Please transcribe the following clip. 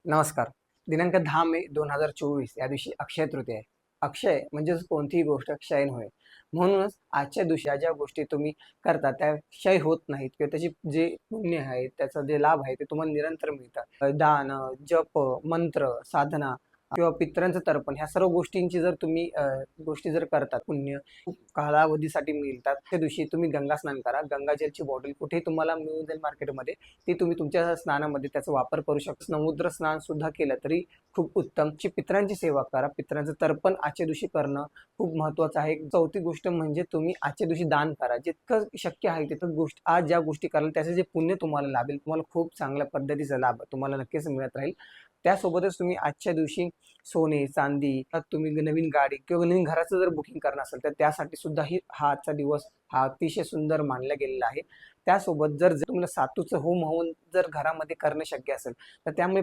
नमस्कार. दिनांक 10 मे 2024 या दिवशी अक्षय तृतीया आहे. अक्षय म्हणजेच कोणतीही गोष्ट क्षय नव्हे. म्हणूनच आजच्या दिवशी ज्या गोष्टी तुम्ही करता त्या क्षय होत नाहीत किंवा त्याची जे पुण्य आहे, त्याचा जे लाभ आहे ते तुम्हाला निरंतर मिळतात. दान, जप, मंत्र, साधना किंवा पितरांचं तर्पण ह्या सर्व गोष्टींची जर तुम्ही गोष्टी जर करतात, पुण्य खूप कालावधीसाठी मिळतात. त्या दिवशी तुम्ही गंगा स्नान करा. गंगाजलची बॉटल कुठेही तुम्हाला मिळून जाईल मार्केटमध्ये. ती तुम्ही तुमच्या स्नानामध्ये त्याचा वापर करू शकता. समुद्र स्नान सुद्धा केलं तरी खूप उत्तम. पितरांची सेवा करा. पितरांचं तर्पण आजच्या दिवशी करणं खूप महत्त्वाचं आहे. चौथी गोष्ट म्हणजे तुम्ही आजच्या दिवशी दान करा. जितकं शक्य आहे तितकं आज ज्या गोष्टी कराल त्याचं जे पुण्य तुम्हाला लाभेल, तुम्हाला खूप चांगल्या पद्धतीचा लाभ तुम्हाला नक्कीच मिळत राहील. त्यासोबतच तुम्ही आजच्या दिवशी सोने, चांदी, तुम्ही नवीन गाडी किंवा नवीन घराचं जर बुकिंग करणार असेल तर त्यासाठी सुद्धा हा आजचा दिवस हा अतिशय सुंदर मानला गेलेला आहे. त्यासोबत जर तुम्हाला सातूचं होम हवन जर घरामध्ये करणं शक्य असेल तर त्यामुळे